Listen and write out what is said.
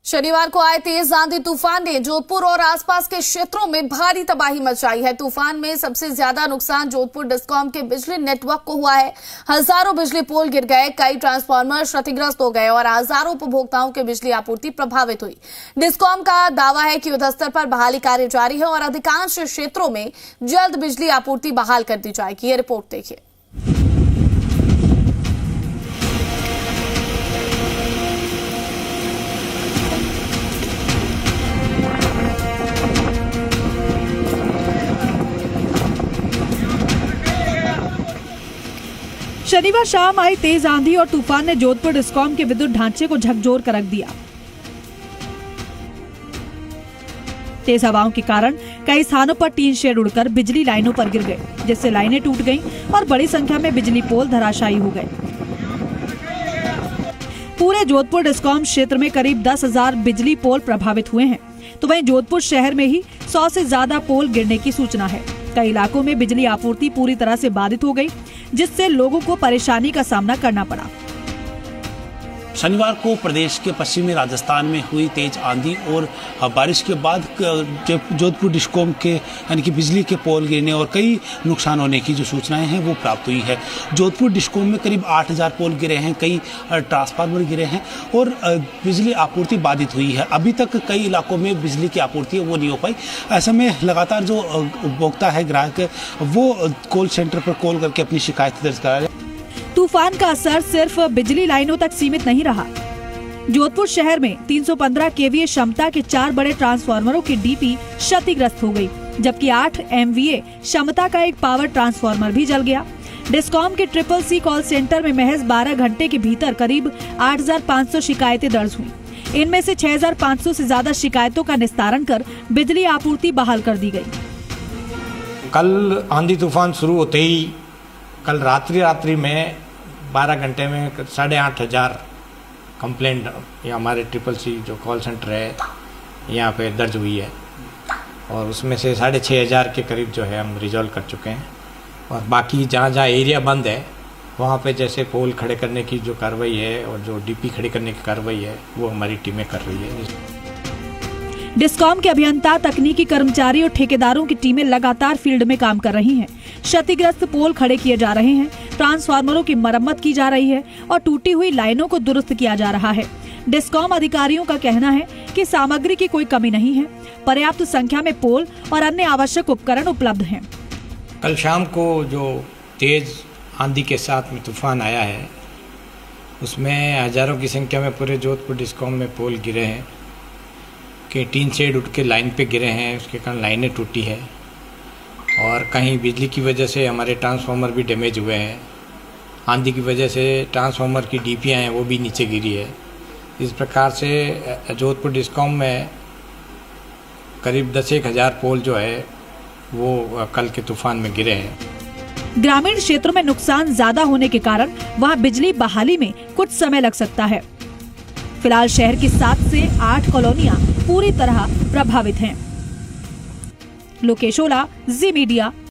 शनिवार को आए तेज आंधी तूफान ने जोधपुर और आसपास के क्षेत्रों में भारी तबाही मचाई है। तूफान में सबसे ज्यादा नुकसान जोधपुर डिस्कॉम के बिजली नेटवर्क को हुआ है। हजारों बिजली पोल गिर गए, कई ट्रांसफार्मर क्षतिग्रस्त हो गए और हजारों उपभोक्ताओं की बिजली आपूर्ति प्रभावित हुई। डिस्कॉम का दावा है कि युद्धस्तर पर बहाली कार्य जारी है और अधिकांश क्षेत्रों में जल्द बिजली आपूर्ति बहाल कर दी जाएगी। ये रिपोर्ट देखिए। शनिवार शाम आई तेज आंधी और तूफान ने जोधपुर डिस्कॉम के विद्युत ढांचे को झकझोर कर रख दिया। तेज हवाओं के कारण कई स्थानों पर टीन शेड उड़कर बिजली लाइनों पर गिर गए, जिससे लाइनें टूट गईं और बड़ी संख्या में बिजली पोल धराशायी हो गए। पूरे जोधपुर डिस्कॉम क्षेत्र में करीब 10,000 बिजली पोल प्रभावित हुए हैं, तो वहीं जोधपुर शहर में ही 100 से ज्यादा पोल गिरने की सूचना है। कई इलाकों में बिजली आपूर्ति पूरी तरह से बाधित हो गई, जिससे लोगों को परेशानी का सामना करना पड़ा। शनिवार को प्रदेश के पश्चिमी राजस्थान में हुई तेज आंधी और बारिश के बाद जोधपुर डिस्कॉम के यानी कि बिजली के पोल गिरने और कई नुकसान होने की जो सूचनाएं हैं वो प्राप्त हुई है। जोधपुर डिस्कॉम में करीब 8,000 पोल गिरे हैं, कई ट्रांसफार्मर गिरे हैं और बिजली आपूर्ति बाधित हुई है। अभी तक कई इलाकों में बिजली की आपूर्ति वो नहीं हो पाई। ऐसे में लगातार जो उपभोक्ता है, ग्राहक है, वो कॉल सेंटर पर कॉल करके अपनी शिकायत दर्ज करा रहे हैं। तूफान का असर सिर्फ बिजली लाइनों तक सीमित नहीं रहा। जोधपुर शहर में 315 केवीए क्षमता के 4 बड़े ट्रांसफार्मरों की डीपी क्षतिग्रस्त हो गई, जबकि 8 एमवीए क्षमता का एक पावर ट्रांसफार्मर भी जल गया। डिस्कॉम के CCC कॉल सेंटर में महज 12 घंटे के भीतर करीब 8,500 शिकायतें दर्ज हुई। इनमें से 6,500 से ज्यादा शिकायतों का निस्तारण कर बिजली आपूर्ति बहाल कर दी गई। कल आंधी तूफान शुरू होते ही कल रात्रि में 12 घंटे में 8,500 कंप्लेंट या हमारे CCC जो कॉल सेंटर है यहाँ पे दर्ज हुई है और उसमें से 6,500 के करीब जो है हम रिजॉल्व कर चुके हैं। और बाकी जहाँ एरिया बंद है वहाँ पे जैसे पोल खड़े करने की जो कार्रवाई है और जो डीपी खड़े करने की कार्रवाई है वो हमारी टीमें कर रही है। डिस्कॉम के अभियंता, तकनीकी कर्मचारी और ठेकेदारों की टीमें लगातार फील्ड में काम कर रही हैं। क्षतिग्रस्त पोल खड़े किए जा रहे हैं, ट्रांसफार्मरों की मरम्मत की जा रही है और टूटी हुई लाइनों को दुरुस्त किया जा रहा है। डिस्कॉम अधिकारियों का कहना है कि सामग्री की कोई कमी नहीं है, पर्याप्त संख्या में पोल और अन्य आवश्यक उपकरण उपलब्ध हैं। कल शाम को जो तेज आंधी के साथ में तूफान आया है उसमें हजारों की संख्या में पूरे जोधपुर डिस्कॉम में पोल गिरे हैं कि टीन शेड उठ के लाइन पे गिरे हैं, उसके कारण लाइनें टूटी है और कहीं बिजली की वजह से हमारे ट्रांसफार्मर भी डैमेज हुए हैं। आंधी की वजह से ट्रांसफार्मर की डीपियाँ हैं वो भी नीचे गिरी है। इस प्रकार से जोधपुर डिस्कॉम में करीब 10,000 पोल जो है वो कल के तूफान में गिरे हैं। ग्रामीण क्षेत्रों में नुकसान ज्यादा होने के कारण वहां बिजली बहाली में कुछ समय लग सकता है। फिलहाल शहर की 7 से 8 कॉलोनियां पूरी तरह प्रभावित हैं। लोकेश ओला, जी मीडिया।